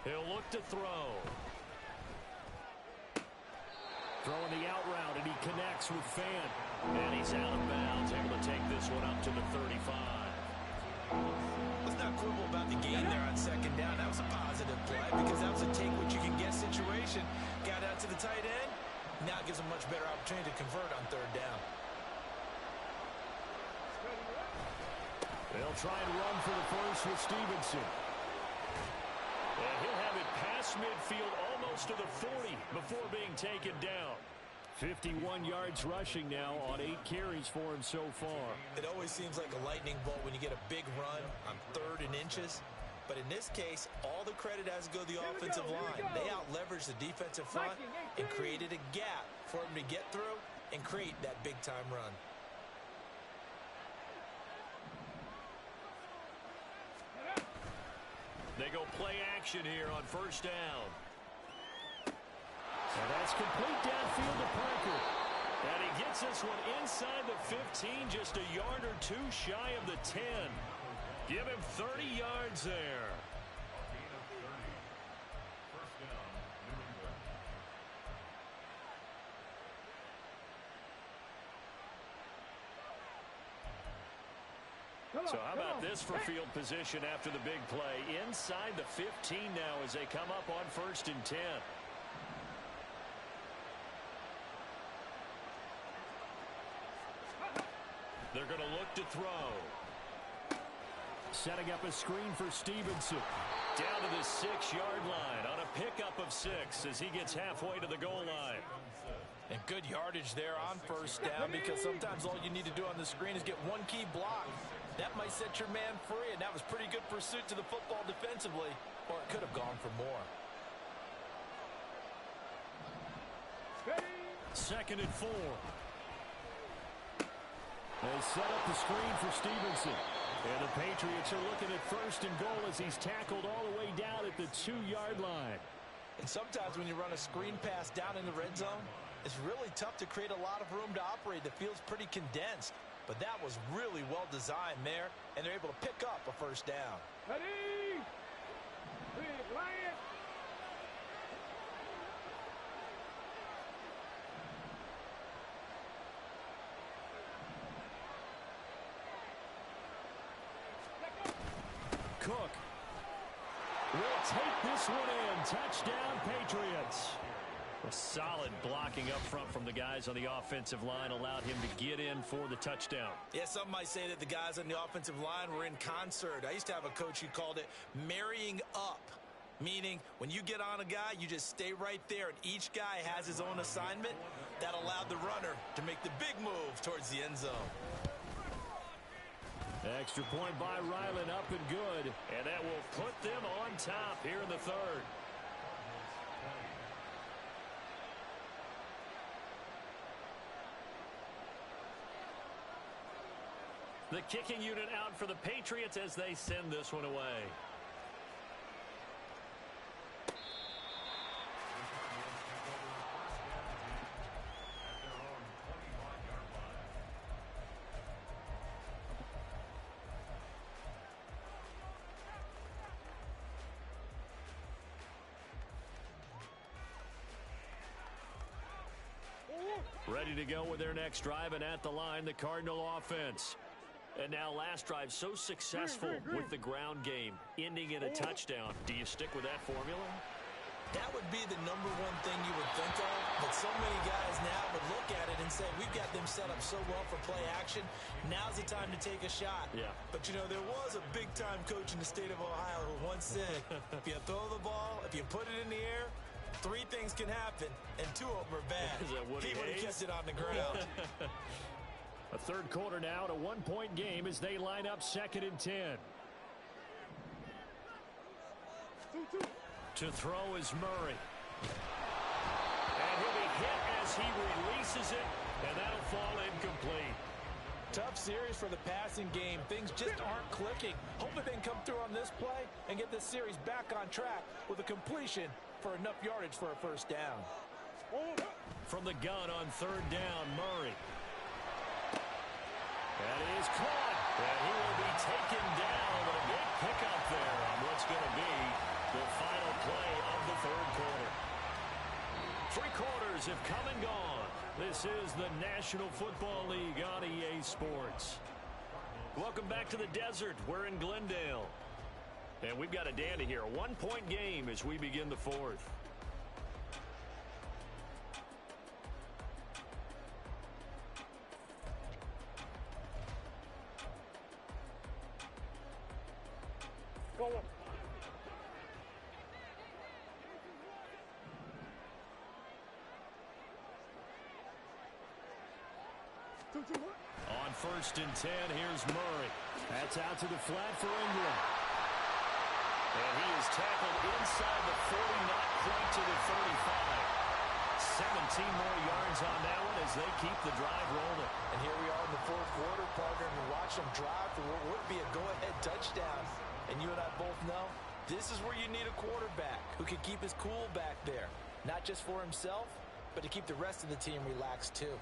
He'll look to throw. Throwing the out route, and he connects with Fan. And he's out of bounds, able to take this one up to the 35. Let's not quibble about the gain there on second down. That was a positive play because that was a take-what-you-can-get situation. Got out to the tight end. Now it gives them much better opportunity to convert on third down. They'll try and run for the first with Stevenson. And he'll have it past midfield almost to the 40 before being taken down. 51 yards rushing now on 8 carries for him so far. It always seems like a lightning bolt when you get a big run on 3rd and inches. But in this case, all the credit has to go to the offensive line. They out-leveraged the defensive front and created a gap for him to get through and create that big-time run. They go play action here on first down. And that's complete downfield to Parker. And he gets this one inside the 15, just a yard or two shy of the 10. Give him 30 yards there. So how about this for field position after the big play? Inside the 15 now as they come up on 1st and 10. They're going to look to throw. Setting up a screen for Stevenson. Down to the 6-yard line on a pickup of 6 as he gets halfway to the goal line. And good yardage there on 1st down, because sometimes all you need to do on the screen is get one key block. That might set your man free, and that was pretty good pursuit to the football defensively, or it could have gone for more. 2nd and 4. They set up the screen for Stevenson. And the Patriots are looking at 1st and goal as he's tackled all the way down at the 2-yard line. And sometimes when you run a screen pass down in the red zone, it's really tough to create a lot of room to operate. The field's pretty condensed. But that was really well designed there, and they're able to pick up a 1st down. Ready? Cook will take this one in. Touchdown, Patriots. A solid blocking up front from the guys on the offensive line allowed him to get in for the touchdown. Yeah, some might say that the guys on the offensive line were in concert. I used to have a coach who called it marrying up, meaning when you get on a guy, you just stay right there, and each guy has his own assignment. That allowed the runner to make the big move towards the end zone. Extra point by Ryland, up and good. And that will put them on top here in the 3rd. The kicking unit out for the Patriots as they send this one away. Ready to go with their next drive, and at the line, the Cardinal offense. And now last drive so successful with the ground game, ending in a touchdown. Do you stick with that formula? That would be the number one thing you would think of, but so many guys now would look at it and say, we've got them set up so well for play action. Now's the time to take a shot. Yeah. But, you know, there was a big-time coach in the state of Ohio who once said, if you throw the ball, if you put it in the air, 3 things can happen, and 2 of them are bad. Is that Woody He would have Hayes? kept it on the ground. A 3rd quarter now, a 1-point game as they line up 2nd and 10. To throw is Murray. And he'll be hit as he releases it, and that'll fall incomplete. Tough series for the passing game. Things just aren't clicking. Hopefully they can come through on this play and get this series back on track with a completion for enough yardage for a 1st down. From the gun on 3rd down, Murray. And he is caught. And he will be taken down with a big pickup there on what's going to be the final play of the 3rd quarter. 3 quarters have come and gone. This is the National Football League on EA Sports. Welcome back to the desert. We're in Glendale. And we've got a dandy here. A 1-point game as we begin the 4th. Go on. On 1st and 10, here's Murray. That's out to the flat for Ingram. And he is tackled inside the 40, not quite to the 35. 17 more yards on that one as they keep the drive rolling. And here we are in the 4th quarter, partner, and we watch them drive for what would be a go-ahead touchdown. And you and I both know this is where you need a quarterback who can keep his cool back there. Not just for himself, but to keep the rest of the team relaxed too.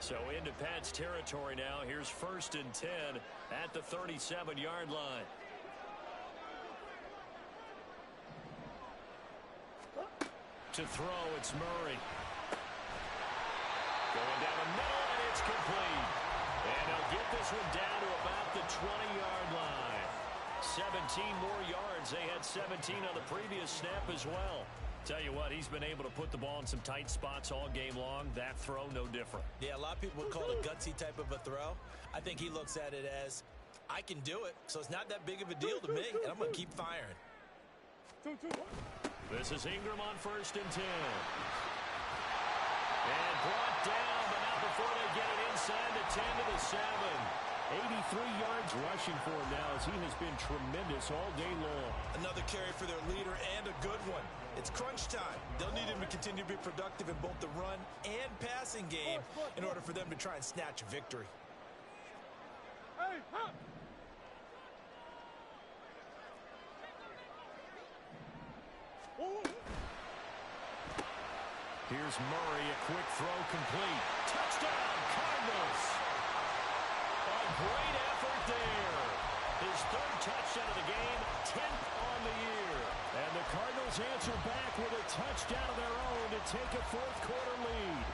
So into Pat's territory now. Here's 1st and 10 at the 37-yard line. To throw, it's Murray. Going down the middle, and it's complete. And he'll get this one down to about the 20-yard line. 17 more yards. They had 17 on the previous snap as well. Tell you what, he's been able to put the ball in some tight spots all game long. That throw, no different. Yeah, a lot of people would call it a gutsy type of a throw. I think he looks at it as, I can do it, so it's not that big of a deal to me, and I'm going to keep firing. This is Ingram on 1st and 10. And brought down, but not before they get it inside the 10 to the 7. 83 yards rushing for him now as he has been tremendous all day long. Another carry for their leader and a good one. It's crunch time. They'll need him to continue to be productive in both the run and passing game in order for them to try and snatch a victory. Here's Murray, a quick throw complete. Touchdown, Cardinals! A great effort there. His 3rd touchdown of the game, 10th on the year. And the Cardinals answer back with a touchdown of their own to take a 4th quarter lead.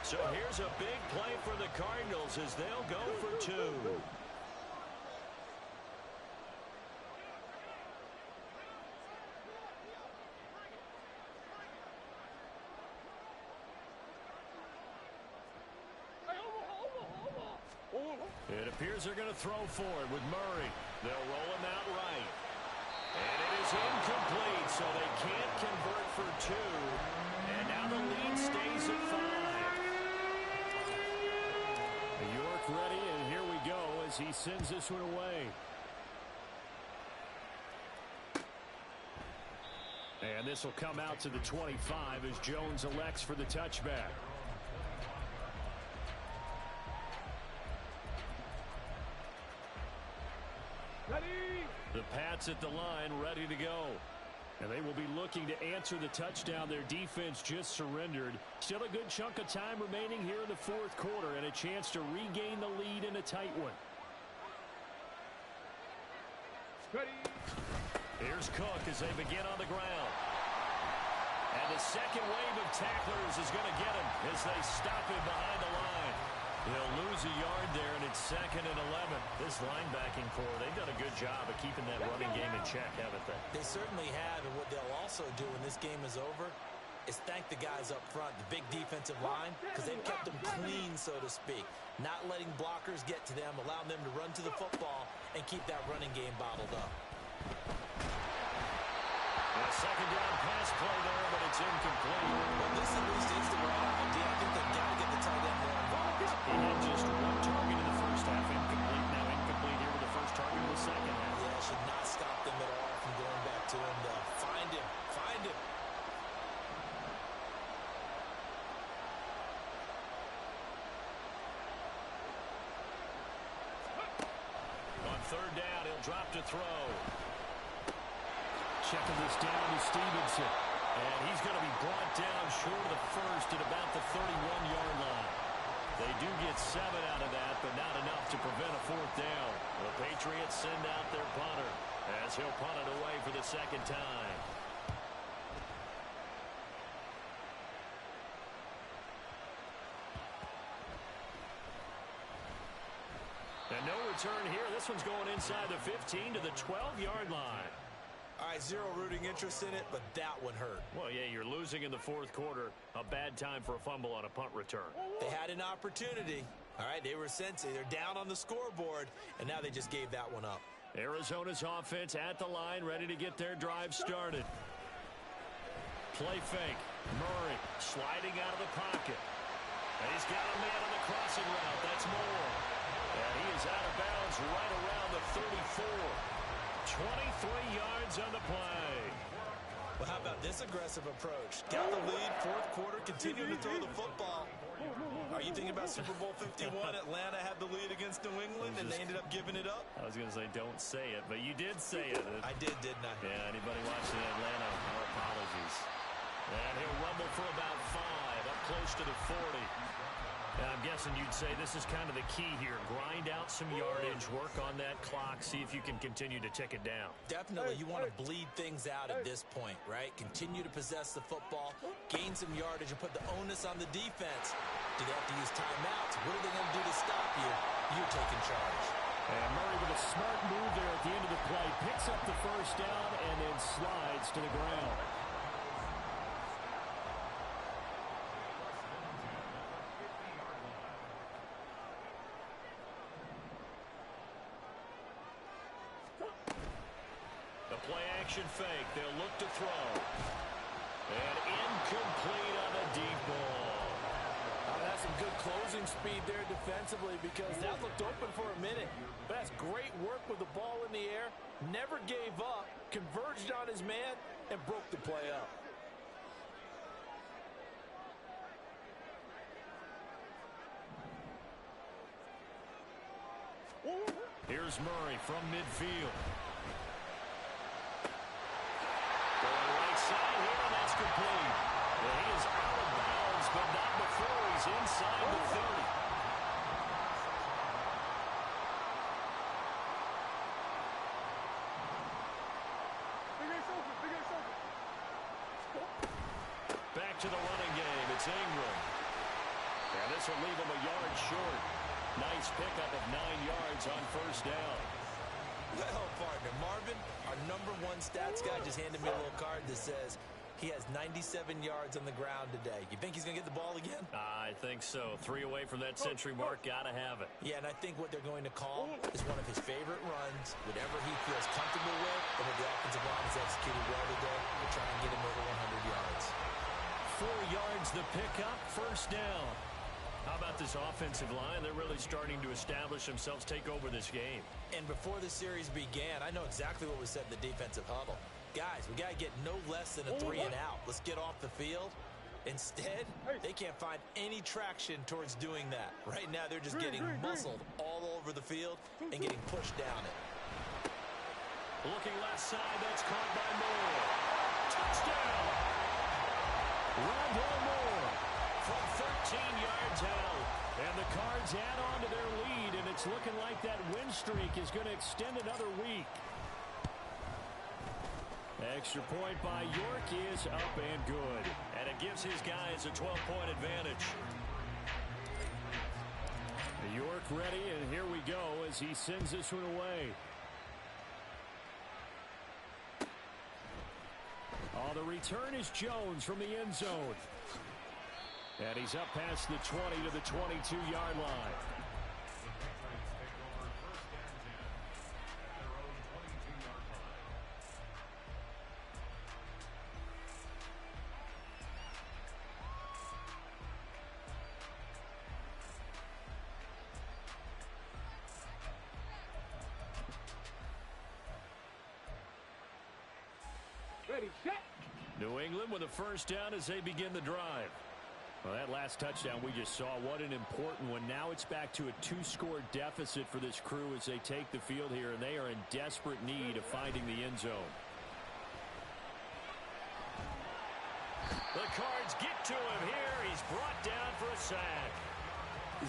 So here's a big play for the Cardinals as they'll go for 2. It appears they're going to throw for it with Murray. They'll roll him out right. And it is incomplete, so they can't convert for 2. And now the lead stays at 5. York ready, and here we go as he sends this one away. And this will come out to the 25 as Jones elects for the touchback. The Pats at the line, ready to go. And they will be looking to answer the touchdown their defense just surrendered. Still a good chunk of time remaining here in the 4th quarter and a chance to regain the lead in a tight one. Here's Cook as they begin on the ground. And the second wave of tacklers is going to get him as they stop him behind the line. They'll lose a yard there, and it's 2nd and 11. This linebacking core, they've done a good job of keeping that running game in check, haven't they? They certainly have, and what they'll also do when this game is over is thank the guys up front, the big defensive line, because they've kept them clean, so to speak. Not letting blockers get to them, allowing them to run to the football and keep that running game bottled up. A 2nd down pass play there, but it's incomplete. Well, this at least is the right idea. I think they've got to get the tight end more involved. He had just 1 target in the first half, incomplete. Now incomplete here with the first target in the second half. Yeah, should not stop them at all from going back to him. Find him. Find him. On 3rd down, he'll drop to throw. Checking this down to Stevenson. And he's going to be brought down short of the first at about the 31-yard line. They do get 7 out of that, but not enough to prevent a 4th down. The Patriots send out their punter as he'll punt it away for the 2nd time. And no return here. This one's going inside the 15 to the 12-yard line. All right, zero rooting interest in it, but that one hurt. Well, yeah, you're losing in the 4th quarter. A bad time for a fumble on a punt return. They had an opportunity. All right, they were sensing. They're down on the scoreboard, and now they just gave that one up. Arizona's offense at the line, ready to get their drive started. Play fake. Murray sliding out of the pocket. And he's got a man on the crossing route. That's Moore. And he is out of bounds right around the 34. 23 yards on the play. Well, how about this aggressive approach? Got the lead, 4th quarter, continuing to throw the football. Are you thinking about Super Bowl 51? Atlanta had the lead against New England, and they ended up giving it up? I was going to say don't say it, but you did say it. I did, didn't I? Yeah, anybody watching Atlanta, our apologies. And he'll rumble for about 5, up close to the 40. And I'm guessing you'd say this is kind of the key here. Grind out some yardage, work on that clock, see if you can continue to tick it down. Definitely, you want to bleed things out at this point, right? Continue to possess the football, gain some yardage, and put the onus on the defense. Do they have to use timeouts? What are they going to do to stop you? You're taking charge. And Murray with a smart move there at the end of the play. Picks up the first down and then slides to the ground. The play action fake. They'll look to throw. And incomplete on a deep ball. That's some good closing speed there defensively because that looked open for a minute. But that's great work with the ball in the air. Never gave up, converged on his man, and broke the play up. Here's Murray from midfield. Going right side here, and that's complete. Well, he is out of bounds, but not before he's inside the 30. Back to the running game. It's Ingram. And this will leave him a yard short. Nice pickup of 9 yards on first down. Well, partner, Marvin, our #1 stats guy just handed me a little card that says he has 97 yards on the ground today. You think he's going to get the ball again? I think so. 3 away from that century mark. Got to have it. Yeah, and I think what they're going to call is one of his favorite runs, whatever he feels comfortable with, and if the offensive line is executed well today, we'll try and get him over 100 yards. 4 yards the pickup, first down. How about this offensive line? They're really starting to establish themselves, take over this game. And before the series began, I know exactly what was said in the defensive huddle. Guys, we got to get no less than a 3 and out. Let's get off the field. Instead, they can't find any traction towards doing that. Right now, they're just getting muscled all over the field and getting pushed down it. Looking left side, that's caught by Moore. Touchdown! Rondell Moore from 13 yards out. And the Cards add on to their lead, and it's looking like that win streak is going to extend another week. Extra point by York is up and good. And it gives his guys a 12-point advantage. York ready, and here we go as he sends this one away. Oh, the return is Jones from the end zone. And he's up past the 20 to the 22-yard line. Ready, set. New England with a first down as they begin the drive. Well, that last touchdown we just saw, what an important one. Now it's back to a 2-score deficit for this crew as they take the field here, and they are in desperate need of finding the end zone. The Cards get to him here. He's brought down for a sack.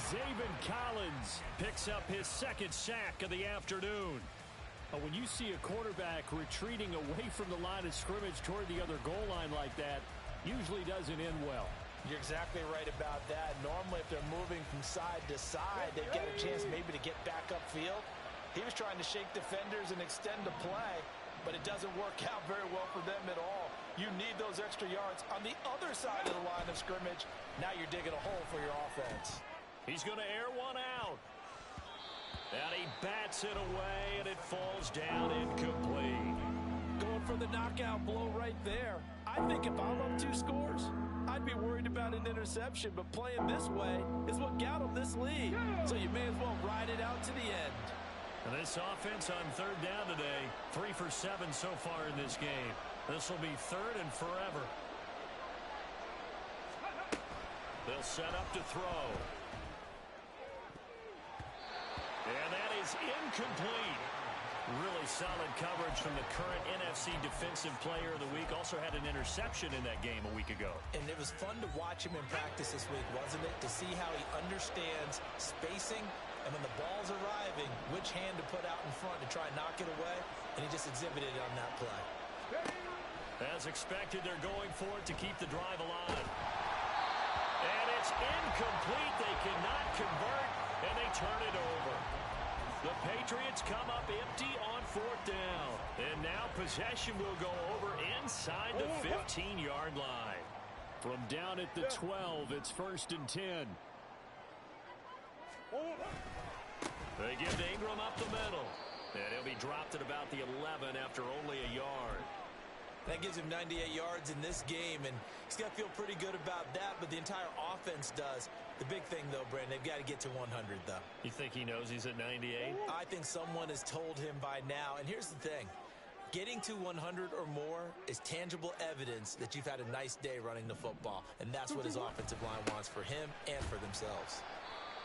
Zaven Collins picks up his second sack of the afternoon. When you see a quarterback retreating away from the line of scrimmage toward the other goal line like that, usually doesn't end well. You're exactly right about that. Normally, if they're moving from side to side, they've got a chance maybe to get back upfield. He was trying to shake defenders and extend the play, but it doesn't work out very well for them at all. You need those extra yards on the other side of the line of scrimmage. Now you're digging a hole for your offense. He's going to air one out. And he bats it away, and it falls down incomplete. Going for the knockout blow right there. I think if I'm up 2 scores, I'd be worried about an interception, but playing this way is what got him this lead. So you may as well ride it out to the end. And this offense on third down today, 3 for 7 so far in this game. This will be third and forever. They'll set up to throw. And that is incomplete. Really solid coverage from the current NFC Defensive Player of the Week. Also had an interception in that game a week ago. And it was fun to watch him in practice this week, wasn't it? To see how he understands spacing and when the ball's arriving, which hand to put out in front to try and knock it away. And he just exhibited it on that play. As expected, they're going for it to keep the drive alive. And it's incomplete. They cannot convert, and they turn it over. The Patriots come up empty on 4th down. And now possession will go over inside the 15-yard line. From down at the 12, it's 1st and 10. They give to Ingram up the middle. And he'll be dropped at about the 11 after only a yard. That gives him 98 yards in this game, and he's got to feel pretty good about that, but the entire offense does. The big thing, though, Brandon, they've got to get to 100, though. You think he knows he's at 98? I think someone has told him by now, and here's the thing. Getting to 100 or more is tangible evidence that you've had a nice day running the football, and that's what his offensive line wants for him and for themselves.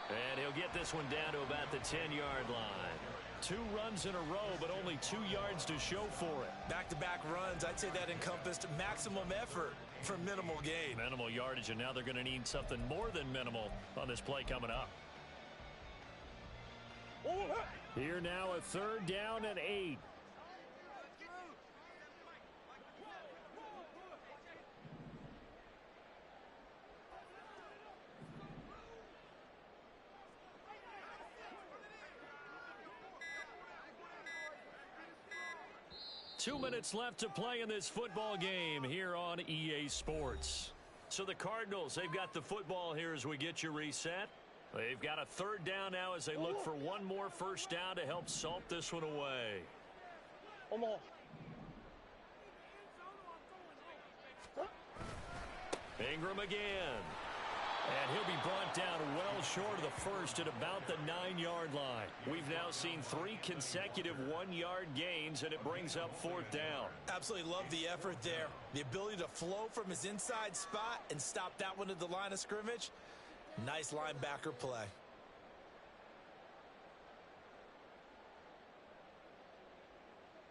And he'll get this one down to about the 10-yard line. 2 runs in a row, but only 2 yards to show for it. Back-to-back runs, I'd say that encompassed maximum effort for minimal gain. Minimal yardage, and now they're going to need something more than minimal on this play coming up. Here now, a 3rd down and 8. 2 minutes left to play in this football game here on EA Sports. So the Cardinals, they've got the football here as we get you reset. They've got a 3rd down now as they look for one more 1st down to help salt this one away. Ingram again. And he'll be brought down well short of the 1st at about the 9-yard line. We've now seen 3 consecutive 1-yard gains, and it brings up 4th down. Absolutely love the effort there. The ability to flow from his inside spot and stop that one at the line of scrimmage. Nice linebacker play.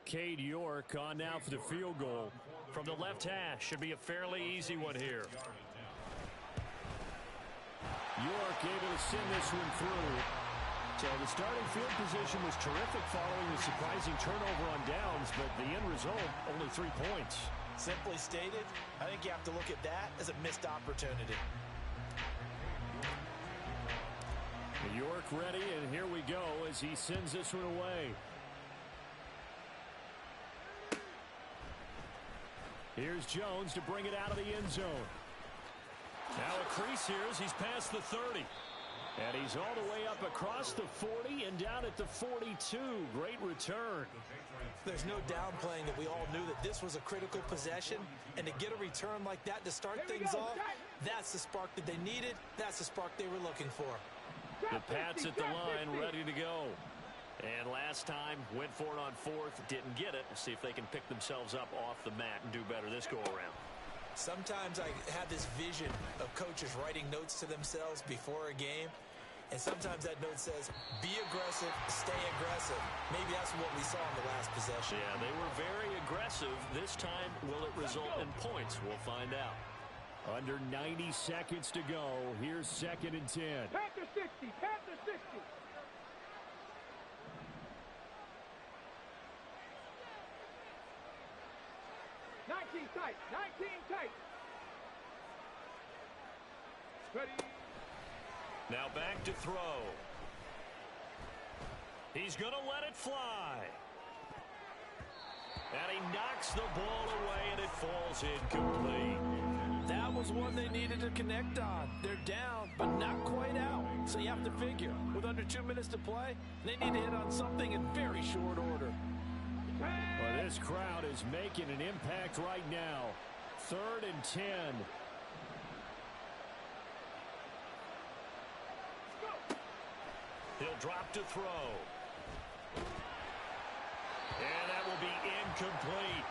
Cade York on now for the field goal. From the left hash, should be a fairly easy one here. York able to send this one through. So the starting field position was terrific following the surprising turnover on downs, but the end result, only 3 points. Simply stated, I think you have to look at that as a missed opportunity. York ready, and here we go as he sends this one away. Here's Jones to bring it out of the end zone. Now a crease here as he's past the 30. And he's all the way up across the 40 and down at the 42. Great return. There's no downplaying that we all knew that this was a critical possession. And to get a return like that to start things off, that's the spark that they needed. That's the spark they were looking for. The Pats at the line ready to go. And last time, went for it on 4th, didn't get it. We'll see if they can pick themselves up off the mat and do better this go-around. Sometimes I have this vision of coaches writing notes to themselves before a game. And sometimes that note says, be aggressive, stay aggressive. Maybe that's what we saw in the last possession. Yeah, they were very aggressive. This time, will it result in points? We'll find out. Under 90 seconds to go. Here's 2nd and 10. Panther 60, Panther 60. Tight, 19 tight. Ready. Now back to throw. He's going to let it fly. And he knocks the ball away, and it falls incomplete. That was one they needed to connect on. They're down, but not quite out. So you have to figure, with under 2 minutes to play, they need to hit on something in very short order. Well, this crowd is making an impact right now. 3rd and 10. He'll drop to throw. And that will be incomplete.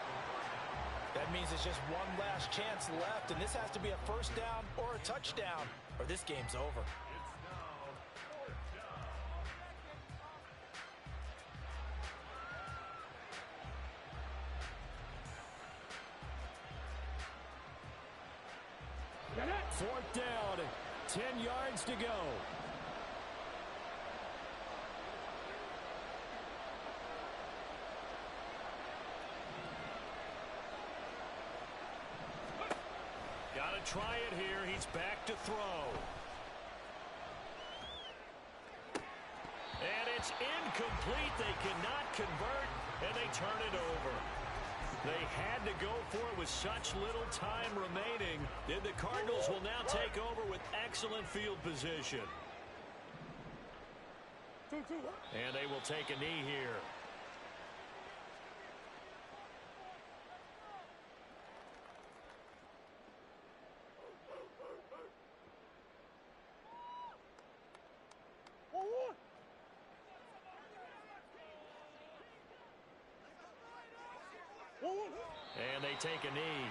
That means it's just one last chance left, and this has to be a first down or a touchdown, or this game's over. Fourth down, 10 yards to go. Got to try it here. He's back to throw. And it's incomplete. They cannot convert, and they turn it over. They had to go for it with such little time remaining. Then the Cardinals will now take over with excellent field position. And they will take a knee here. And they take a knee.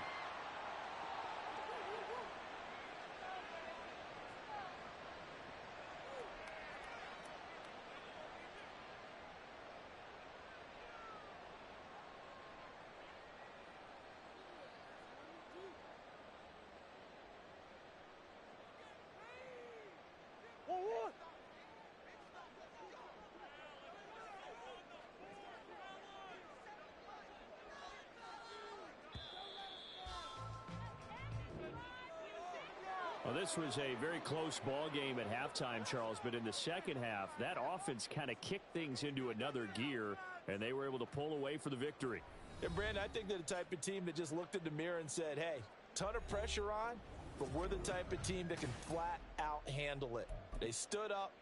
Well, this was a very close ball game at halftime, Charles, but in the second half, that offense kind of kicked things into another gear, and they were able to pull away for the victory. Yeah, Brandon, I think they're the type of team that just looked in the mirror and said, hey, ton of pressure on, but we're the type of team that can flat out handle it. They stood up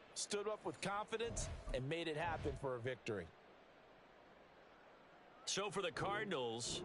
with confidence, and made it happen for a victory. So for the Cardinals,